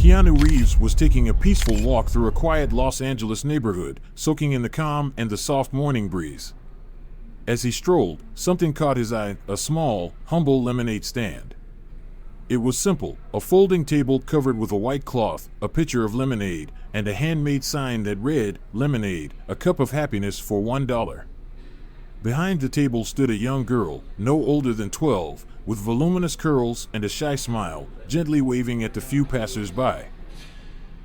Keanu Reeves was taking a peaceful walk through a quiet Los Angeles neighborhood, soaking in the calm and the soft morning breeze. As he strolled, something caught his eye, a small, humble lemonade stand. It was simple, a folding table covered with a white cloth, a pitcher of lemonade, and a handmade sign that read, "Lemonade, a cup of happiness for $1." Behind the table stood a young girl, no older than 12, with voluminous curls and a shy smile, gently waving at the few passers-by.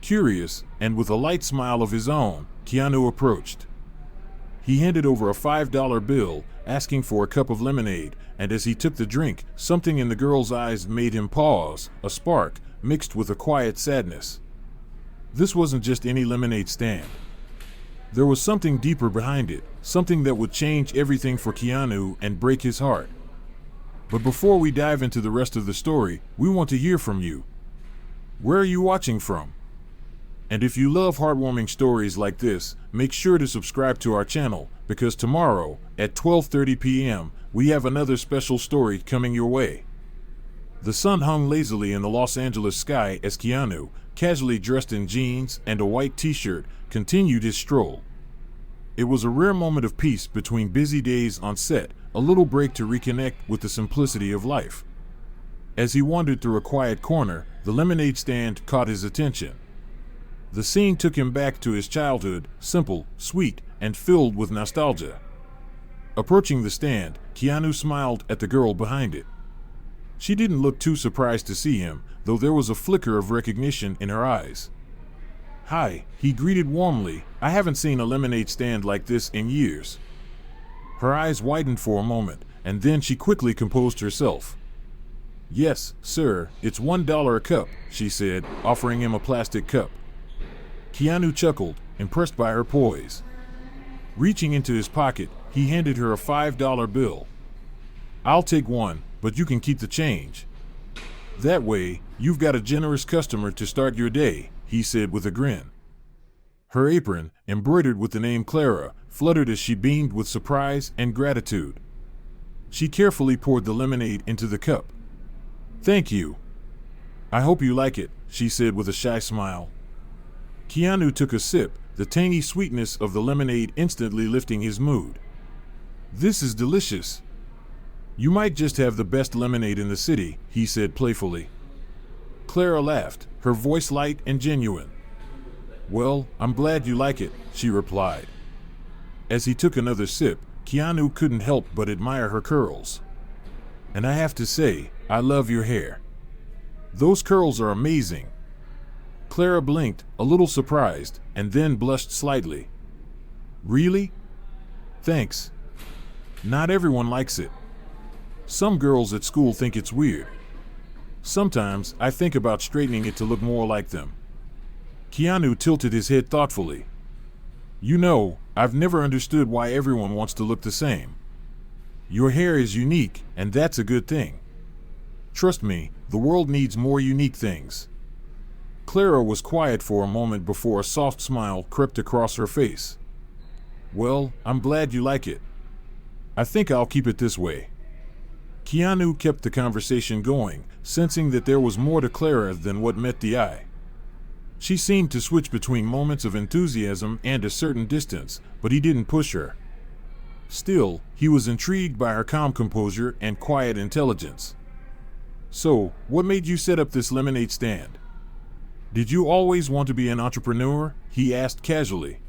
Curious, and with a light smile of his own, Keanu approached. He handed over a $5 bill, asking for a cup of lemonade, and as he took the drink, something in the girl's eyes made him pause, a spark, mixed with a quiet sadness. This wasn't just any lemonade stand. There was something deeper behind it, something that would change everything for Keanu and break his heart. But before we dive into the rest of the story, we want to hear from you. Where are you watching from? And if you love heartwarming stories like this, make sure to subscribe to our channel, because tomorrow, at 12:30 p.m., we have another special story coming your way. The sun hung lazily in the Los Angeles sky as Keanu, casually dressed in jeans and a white t-shirt, continued his stroll. It was a rare moment of peace between busy days on set, a little break to reconnect with the simplicity of life. As he wandered through a quiet corner, the lemonade stand caught his attention. The scene took him back to his childhood, simple, sweet, and filled with nostalgia. Approaching the stand, Keanu smiled at the girl behind it. She didn't look too surprised to see him, though there was a flicker of recognition in her eyes. "Hi," he greeted warmly. "I haven't seen a lemonade stand like this in years." Her eyes widened for a moment, and then she quickly composed herself. "Yes, sir, it's $1 a cup," she said, offering him a plastic cup. Keanu chuckled, impressed by her poise. Reaching into his pocket, he handed her a $5 bill. "I'll take one, but you can keep the change. That way, you've got a generous customer to start your day," he said with a grin. Her apron, embroidered with the name Clara, fluttered as she beamed with surprise and gratitude. She carefully poured the lemonade into the cup. "Thank you. I hope you like it," she said with a shy smile. Keanu took a sip, the tangy sweetness of the lemonade instantly lifting his mood. "This is delicious. You might just have the best lemonade in the city," he said playfully. Clara laughed, her voice light and genuine. "Well, I'm glad you like it," she replied. As he took another sip, Keanu couldn't help but admire her curls. "And I have to say, I love your hair. Those curls are amazing." Clara blinked, a little surprised, and then blushed slightly. "Really? Thanks. Not everyone likes it. Some girls at school think it's weird. Sometimes I think about straightening it to look more like them." Keanu tilted his head thoughtfully. "You know, I've never understood why everyone wants to look the same. Your hair is unique, and that's a good thing. Trust me, the world needs more unique things." Clara was quiet for a moment before a soft smile crept across her face. "Well, I'm glad you like it. I think I'll keep it this way." Keanu kept the conversation going, sensing that there was more to Clara than what met the eye. She seemed to switch between moments of enthusiasm and a certain distance, but he didn't push her. Still, he was intrigued by her calm composure and quiet intelligence. "So, what made you set up this lemonade stand? Did you always want to be an entrepreneur?" he asked casually.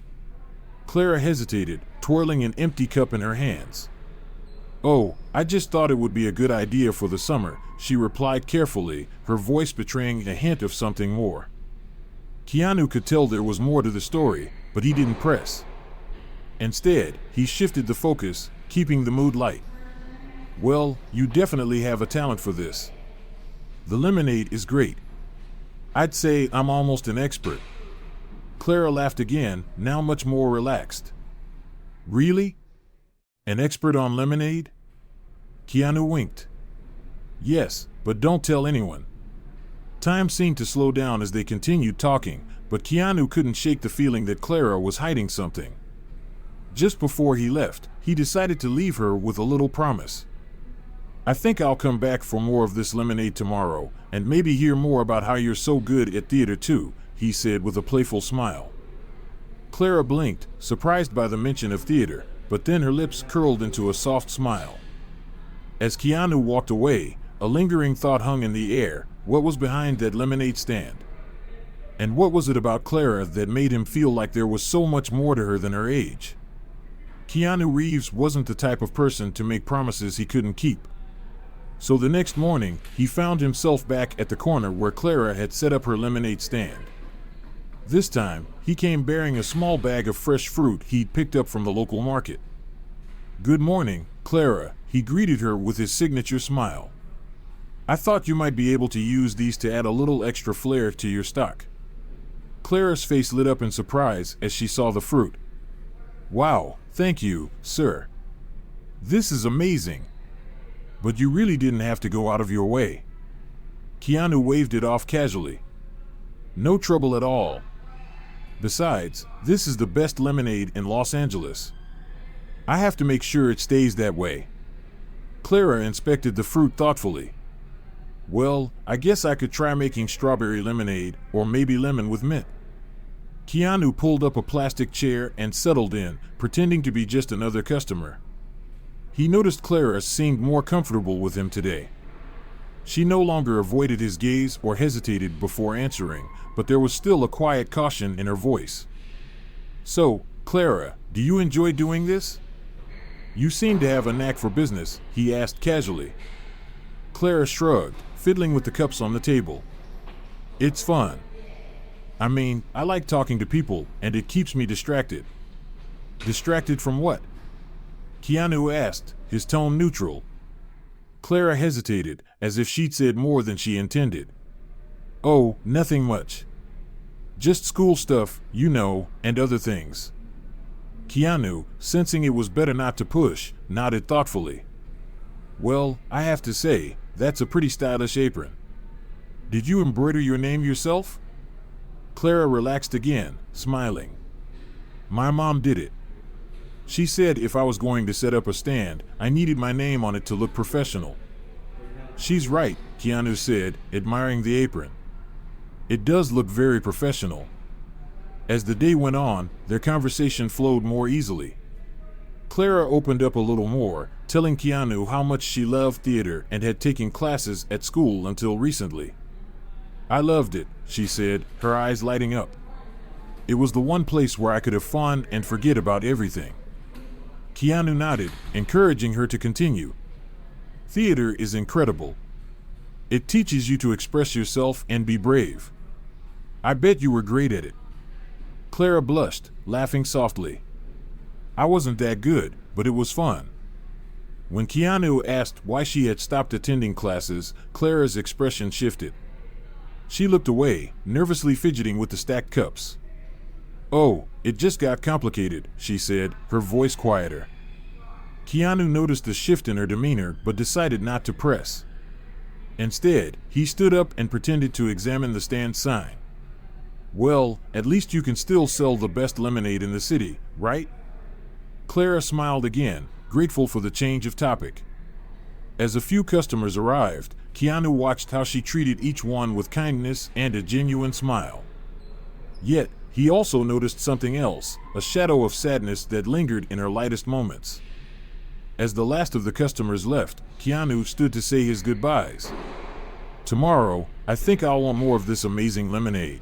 Clara hesitated, twirling an empty cup in her hands. "Oh, I just thought it would be a good idea for the summer," she replied carefully, her voice betraying a hint of something more. Keanu could tell there was more to the story, but he didn't press. Instead, he shifted the focus, keeping the mood light. "Well, you definitely have a talent for this. The lemonade is great. I'd say I'm almost an expert." Clara laughed again, now much more relaxed. "Really? An expert on lemonade?" Keanu winked. "Yes, but don't tell anyone." Time seemed to slow down as they continued talking, but Keanu couldn't shake the feeling that Clara was hiding something. Just before he left, he decided to leave her with a little promise. I think I'll come back for more of this lemonade tomorrow, and maybe hear more about how you're so good at theater too, he said with a playful smile. Clara blinked, surprised by the mention of theater, but then her lips curled into a soft smile. As Keanu walked away, a lingering thought hung in the air. What was behind that lemonade stand? And what was it about Clara that made him feel like there was so much more to her than her age? Keanu Reeves wasn't the type of person to make promises he couldn't keep. So the next morning, he found himself back at the corner where Clara had set up her lemonade stand. This time, he came bearing a small bag of fresh fruit he'd picked up from the local market. "Good morning, Clara," he greeted her with his signature smile. "I thought you might be able to use these to add a little extra flair to your stock." Clara's face lit up in surprise as she saw the fruit. "Wow, thank you, sir. This is amazing. But you really didn't have to go out of your way." Keanu waved it off casually. "No trouble at all. Besides, this is the best lemonade in Los Angeles. I have to make sure it stays that way." Clara inspected the fruit thoughtfully. "Well, I guess I could try making strawberry lemonade, or maybe lemon with mint." Keanu pulled up a plastic chair and settled in, pretending to be just another customer. He noticed Clara seemed more comfortable with him today. She no longer avoided his gaze or hesitated before answering, but there was still a quiet caution in her voice. "So, Clara, do you enjoy doing this? You seem to have a knack for business," he asked casually. Clara shrugged, fiddling with the cups on the table. "It's fun. I mean, I like talking to people, and it keeps me distracted." "Distracted from what?" Keanu asked, his tone neutral. Clara hesitated, as if she'd said more than she intended. "Oh, nothing much. Just school stuff, you know, and other things." Keanu, sensing it was better not to push, nodded thoughtfully. "Well, I have to say, that's a pretty stylish apron. Did you embroider your name yourself?" Clara relaxed again, smiling. "My mom did it. She said if I was going to set up a stand, I needed my name on it to look professional." "She's right," Keanu said, admiring the apron. "It does look very professional." As the day went on, their conversation flowed more easily. Clara opened up a little more, telling Keanu how much she loved theater and had taken classes at school until recently. "I loved it," she said, her eyes lighting up. "It was the one place where I could have fun and forget about everything." Keanu nodded, encouraging her to continue. "Theater is incredible. It teaches you to express yourself and be brave. I bet you were great at it." Clara blushed, laughing softly. "I wasn't that good, but it was fun." When Keanu asked why she had stopped attending classes, Clara's expression shifted. She looked away, nervously fidgeting with the stacked cups. "Oh, it just got complicated," she said, her voice quieter. Keanu noticed the shift in her demeanor but decided not to press. Instead, he stood up and pretended to examine the stand sign. "Well, at least you can still sell the best lemonade in the city, right?" Clara smiled again, grateful for the change of topic. As a few customers arrived, Keanu watched how she treated each one with kindness and a genuine smile. Yet, he also noticed something else, a shadow of sadness that lingered in her lightest moments. As the last of the customers left, Keanu stood to say his goodbyes. "Tomorrow, I think I'll want more of this amazing lemonade.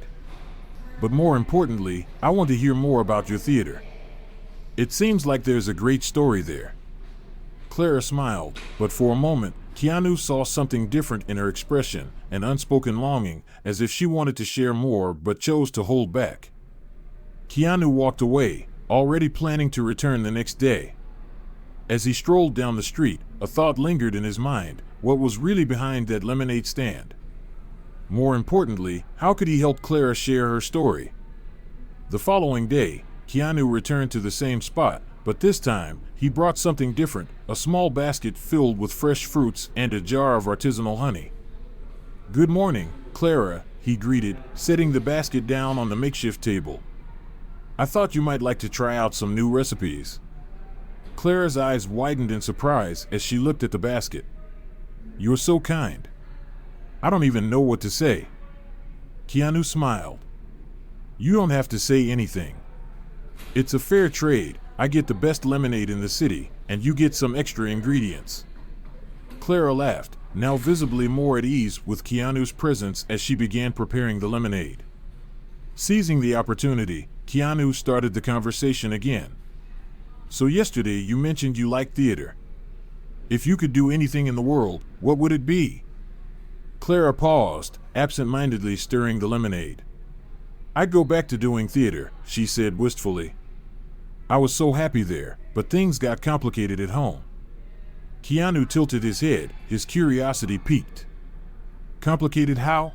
But more importantly, I want to hear more about your theater. It seems like there's a great story there." Clara smiled, but for a moment, Keanu saw something different in her expression, an unspoken longing, as if she wanted to share more but chose to hold back. Keanu walked away, already planning to return the next day. As he strolled down the street, a thought lingered in his mind: what was really behind that lemonade stand? More importantly, how could he help Clara share her story? The following day, Keanu returned to the same spot, but this time, he brought something different, a small basket filled with fresh fruits and a jar of artisanal honey. "Good morning, Clara," he greeted, setting the basket down on the makeshift table. "I thought you might like to try out some new recipes." Clara's eyes widened in surprise as she looked at the basket. You're so kind. I don't even know what to say. Keanu smiled. You don't have to say anything. It's a fair trade. I get the best lemonade in the city, and you get some extra ingredients. Clara laughed, now visibly more at ease with Keanu's presence as she began preparing the lemonade. Seizing the opportunity, Keanu started the conversation again. So yesterday you mentioned you liked theater. If you could do anything in the world, what would it be? Clara paused, absent-mindedly stirring the lemonade. I'd go back to doing theater, she said wistfully. I was so happy there, but things got complicated at home. Keanu tilted his head, his curiosity piqued. Complicated how?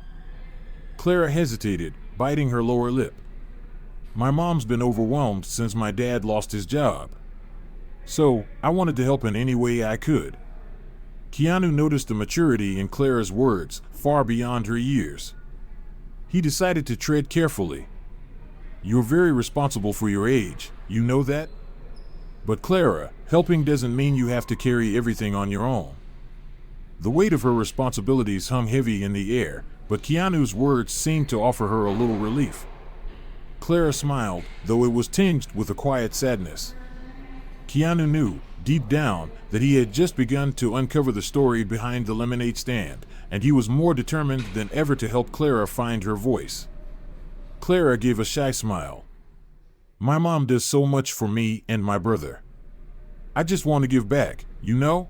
Clara hesitated, biting her lower lip. My mom's been overwhelmed since my dad lost his job. So, I wanted to help in any way I could. Keanu noticed the maturity in Clara's words, far beyond her years. He decided to tread carefully. You're very responsible for your age, you know that? But Clara, helping doesn't mean you have to carry everything on your own. The weight of her responsibilities hung heavy in the air, but Keanu's words seemed to offer her a little relief. Clara smiled, though it was tinged with a quiet sadness. Keanu knew, deep down, that he had just begun to uncover the story behind the lemonade stand, and he was more determined than ever to help Clara find her voice. Clara gave a shy smile. My mom does so much for me and my brother. I just want to give back, you know?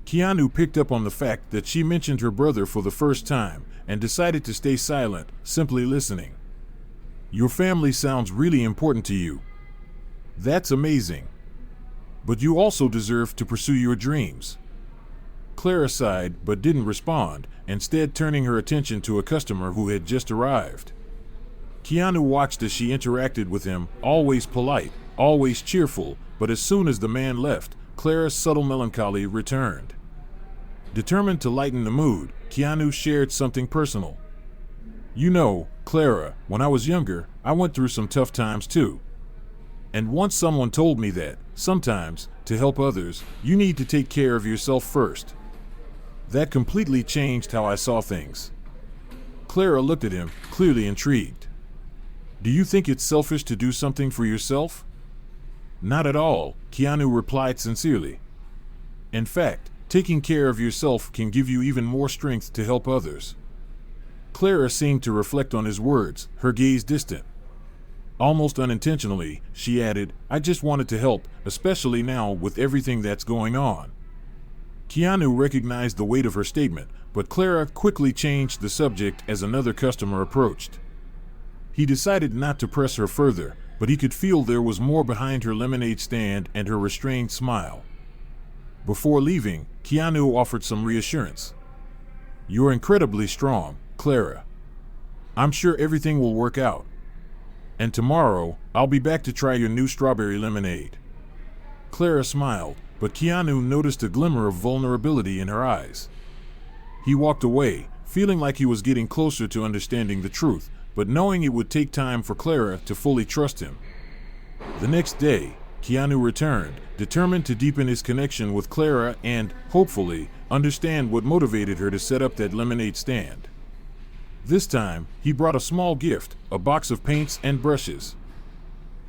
Keanu picked up on the fact that she mentioned her brother for the first time and decided to stay silent, simply listening. Your family sounds really important to you. That's amazing. But you also deserve to pursue your dreams. Clara sighed but didn't respond, instead turning her attention to a customer who had just arrived. Keanu watched as she interacted with him, always polite, always cheerful, but as soon as the man left, Clara's subtle melancholy returned. Determined to lighten the mood, Keanu shared something personal. You know, Clara, when I was younger, I went through some tough times too. And once someone told me that, sometimes, to help others, you need to take care of yourself first. That completely changed how I saw things. Clara looked at him, clearly intrigued. Do you think it's selfish to do something for yourself? Not at all, Keanu replied sincerely. In fact, taking care of yourself can give you even more strength to help others. Clara seemed to reflect on his words, her gaze distant. Almost unintentionally, she added, I just wanted to help, especially now with everything that's going on. Keanu recognized the weight of her statement, but Clara quickly changed the subject as another customer approached. He decided not to press her further, but he could feel there was more behind her lemonade stand and her restrained smile. Before leaving, Keanu offered some reassurance. You're incredibly strong, Clara. I'm sure everything will work out. And tomorrow, I'll be back to try your new strawberry lemonade. Clara smiled, but Keanu noticed a glimmer of vulnerability in her eyes. He walked away, feeling like he was getting closer to understanding the truth, but knowing it would take time for Clara to fully trust him. The next day, Keanu returned, determined to deepen his connection with Clara and, hopefully, understand what motivated her to set up that lemonade stand. This time, he brought a small gift, a box of paints and brushes.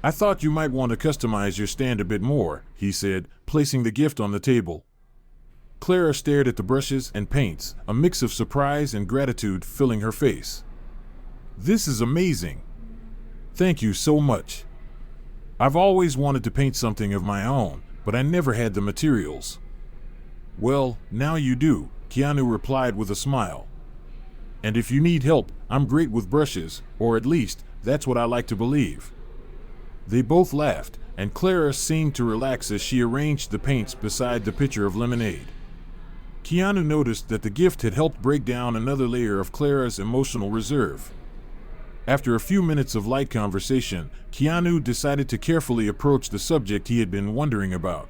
I thought you might want to customize your stand a bit more, he said, placing the gift on the table. Clara stared at the brushes and paints, a mix of surprise and gratitude filling her face. This is amazing. Thank you so much. I've always wanted to paint something of my own, but I never had the materials. Well, now you do, Keanu replied with a smile. And if you need help, I'm great with brushes, or at least, that's what I like to believe. They both laughed, and Clara seemed to relax as she arranged the paints beside the pitcher of lemonade. Keanu noticed that the gift had helped break down another layer of Clara's emotional reserve. After a few minutes of light conversation, Keanu decided to carefully approach the subject he had been wondering about.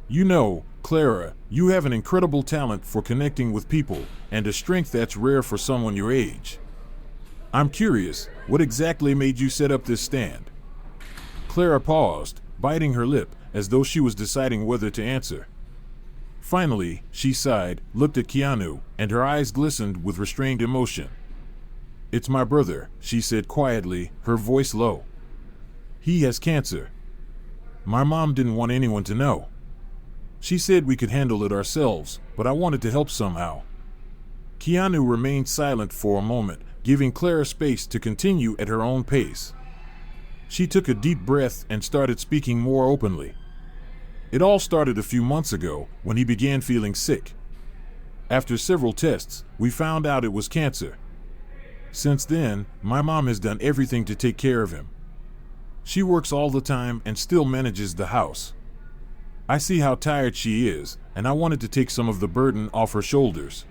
You know, Clara, you have an incredible talent for connecting with people, and a strength that's rare for someone your age. I'm curious, what exactly made you set up this stand? Clara paused, biting her lip, as though she was deciding whether to answer. Finally, she sighed, looked at Keanu, and her eyes glistened with restrained emotion. "It's my brother," she said quietly, her voice low. "He has cancer. My mom didn't want anyone to know. She said we could handle it ourselves, but I wanted to help somehow." Keanu remained silent for a moment, giving Clara space to continue at her own pace. She took a deep breath and started speaking more openly. "It all started a few months ago, when he began feeling sick. After several tests, we found out it was cancer. Since then, my mom has done everything to take care of him. She works all the time and still manages the house. I see how tired she is, and I wanted to take some of the burden off her shoulders."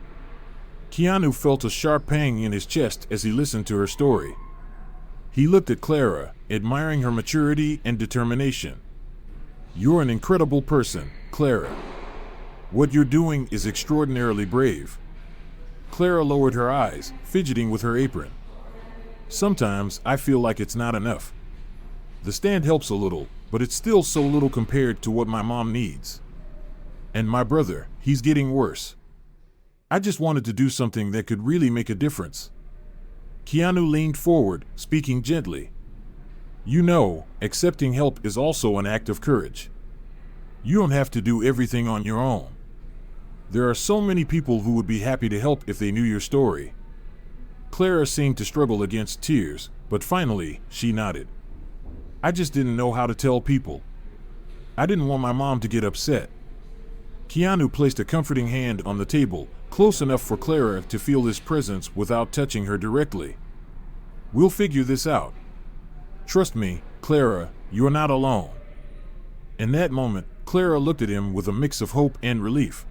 Keanu felt a sharp pang in his chest as he listened to her story. He looked at Clara, admiring her maturity and determination. "You're an incredible person, Clara. What you're doing is extraordinarily brave." Clara lowered her eyes, fidgeting with her apron. "Sometimes I feel like it's not enough. The stand helps a little, but it's still so little compared to what my mom needs. And my brother, he's getting worse. I just wanted to do something that could really make a difference." Keanu leaned forward, speaking gently. "You know, accepting help is also an act of courage. You don't have to do everything on your own. There are so many people who would be happy to help if they knew your story." Clara seemed to struggle against tears, but finally, she nodded. "I just didn't know how to tell people. I didn't want my mom to get upset." Keanu placed a comforting hand on the table, close enough for Clara to feel his presence without touching her directly. "We'll figure this out. Trust me, Clara, you're not alone." In that moment, Clara looked at him with a mix of hope and relief.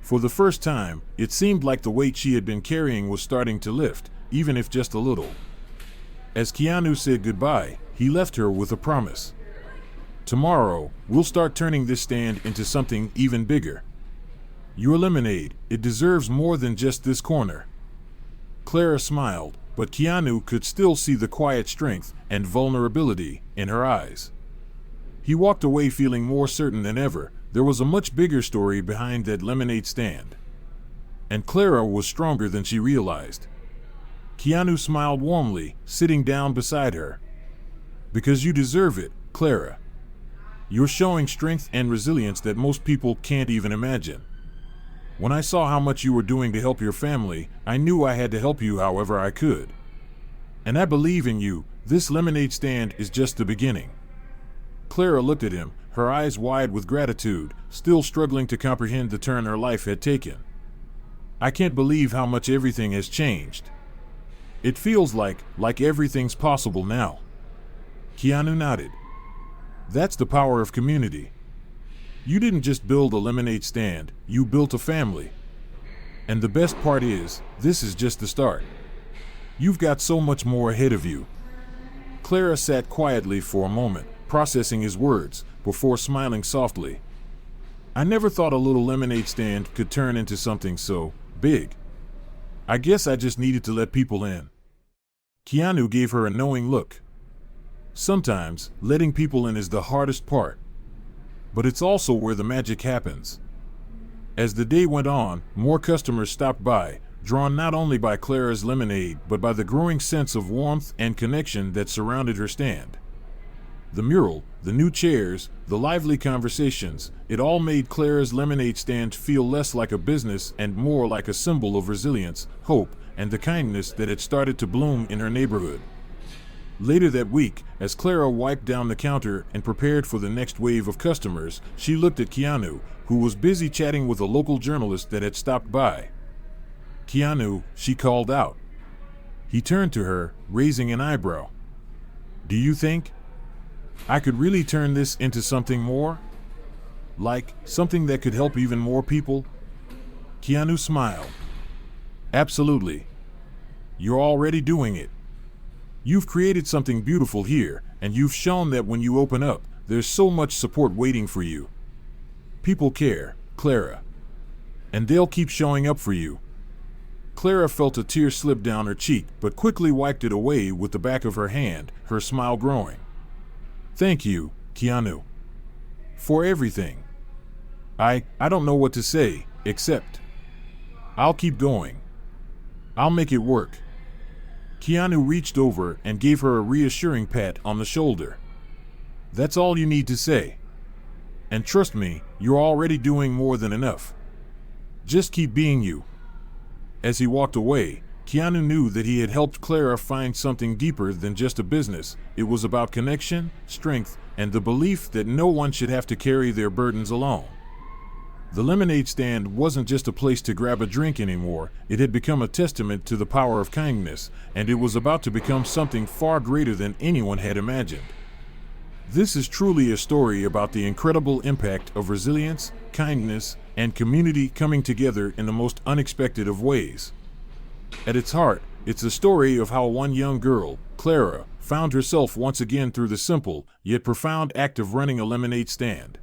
For the first time, it seemed like the weight she had been carrying was starting to lift, even if just a little. As Keanu said goodbye, he left her with a promise. "Tomorrow, we'll start turning this stand into something even bigger. Your lemonade, it deserves more than just this corner." Clara smiled, but Keanu could still see the quiet strength and vulnerability in her eyes. He walked away feeling more certain than ever there was a much bigger story behind that lemonade stand. And Clara was stronger than she realized. Keanu smiled warmly, sitting down beside her. "Because you deserve it, Clara. You're showing strength and resilience that most people can't even imagine. When I saw how much you were doing to help your family, I knew I had to help you however I could. And I believe in you. This lemonade stand is just the beginning." Clara looked at him, her eyes wide with gratitude, still struggling to comprehend the turn her life had taken. "I can't believe how much everything has changed. It feels like everything's possible now." Keanu nodded. "That's the power of community. You didn't just build a lemonade stand, you built a family. And the best part is, this is just the start. You've got so much more ahead of you." Clara sat quietly for a moment, processing his words, before smiling softly. "I never thought a little lemonade stand could turn into something so big. I guess I just needed to let people in." Keanu gave her a knowing look. Sometimes, letting people in is the hardest part. But it's also where the magic happens. As the day went on, more customers stopped by, drawn not only by Clara's lemonade but by the growing sense of warmth and connection that surrounded her stand. The mural, the new chairs, the lively conversations, it all made Clara's lemonade stand feel less like a business and more like a symbol of resilience, hope, and the kindness that had started to bloom in her neighborhood. Later that week, as Clara wiped down the counter and prepared for the next wave of customers, she looked at Keanu, who was busy chatting with a local journalist that had stopped by. "Keanu," she called out. He turned to her, raising an eyebrow. "Do you think I could really turn this into something more? Like, something that could help even more people?" Keanu smiled. "Absolutely. You're already doing it. You've created something beautiful here, and you've shown that when you open up, there's so much support waiting for you. People care, Clara. And they'll keep showing up for you." Clara felt a tear slip down her cheek, but quickly wiped it away with the back of her hand, her smile growing. "Thank you, Keanu. For everything." I don't know what to say, except I'll keep going. I'll make it work. Keanu reached over and gave her a reassuring pat on the shoulder. That's all you need to say. And trust me, you're already doing more than enough. Just keep being you. As he walked away, Keanu knew that he had helped Clara find something deeper than just a business. It was about connection, strength, and the belief that no one should have to carry their burdens alone. The lemonade stand wasn't just a place to grab a drink anymore. It had become a testament to the power of kindness, and it was about to become something far greater than anyone had imagined. This is truly a story about the incredible impact of resilience, kindness, and community coming together in the most unexpected of ways. At its heart, it's a story of how one young girl, Clara, found herself once again through the simple, yet profound act of running a lemonade stand.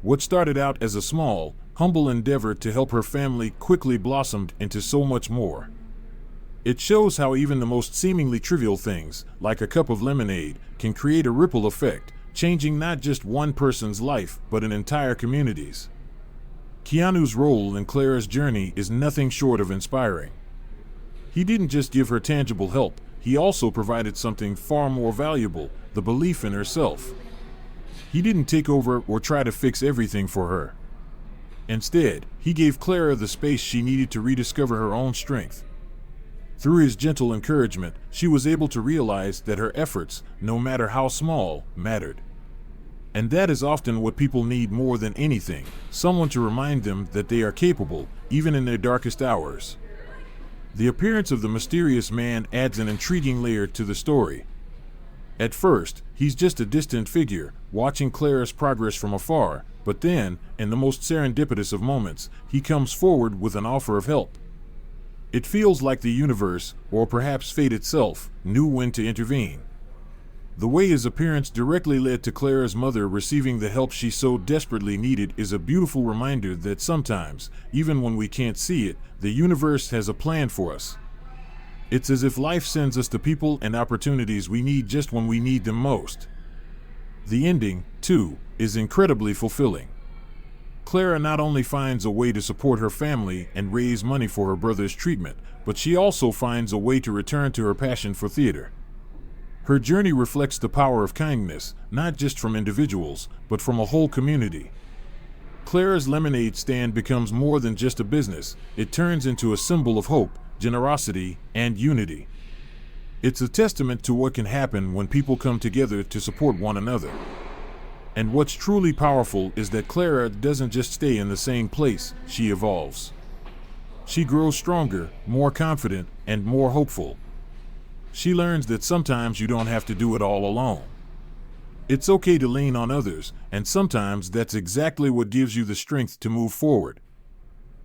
What started out as a small, humble endeavor to help her family quickly blossomed into so much more. It shows how even the most seemingly trivial things, like a cup of lemonade, can create a ripple effect, changing not just one person's life, but an entire community's. Keanu's role in Clara's journey is nothing short of inspiring. He didn't just give her tangible help, he also provided something far more valuable, the belief in herself. He didn't take over or try to fix everything for her. Instead, he gave Clara the space she needed to rediscover her own strength. Through his gentle encouragement, she was able to realize that her efforts, no matter how small, mattered. And that is often what people need more than anything, someone to remind them that they are capable, even in their darkest hours. The appearance of the mysterious man adds an intriguing layer to the story. At first, he's just a distant figure, watching Clara's progress from afar, but then, in the most serendipitous of moments, he comes forward with an offer of help. It feels like the universe, or perhaps fate itself, knew when to intervene. The way his appearance directly led to Clara's mother receiving the help she so desperately needed is a beautiful reminder that sometimes, even when we can't see it, the universe has a plan for us. It's as if life sends us the people and opportunities we need just when we need them most. The ending, too, is incredibly fulfilling. Clara not only finds a way to support her family and raise money for her brother's treatment, but she also finds a way to return to her passion for theater. Her journey reflects the power of kindness, not just from individuals, but from a whole community. Clara's lemonade stand becomes more than just a business, it turns into a symbol of hope, generosity, and unity. It's a testament to what can happen when people come together to support one another. And what's truly powerful is that Clara doesn't just stay in the same place, she evolves. She grows stronger, more confident, and more hopeful. She learns that sometimes you don't have to do it all alone. It's okay to lean on others, and sometimes that's exactly what gives you the strength to move forward.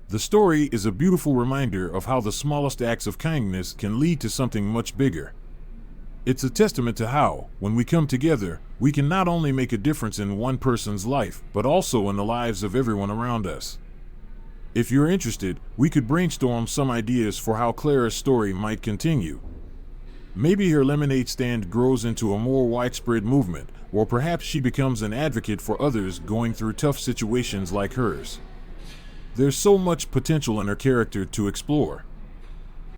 The story is a beautiful reminder of how the smallest acts of kindness can lead to something much bigger. It's a testament to how, when we come together, we can not only make a difference in one person's life, but also in the lives of everyone around us. If you're interested, we could brainstorm some ideas for how Clara's story might continue. Maybe her lemonade stand grows into a more widespread movement, or perhaps she becomes an advocate for others going through tough situations like hers. There's so much potential in her character to explore.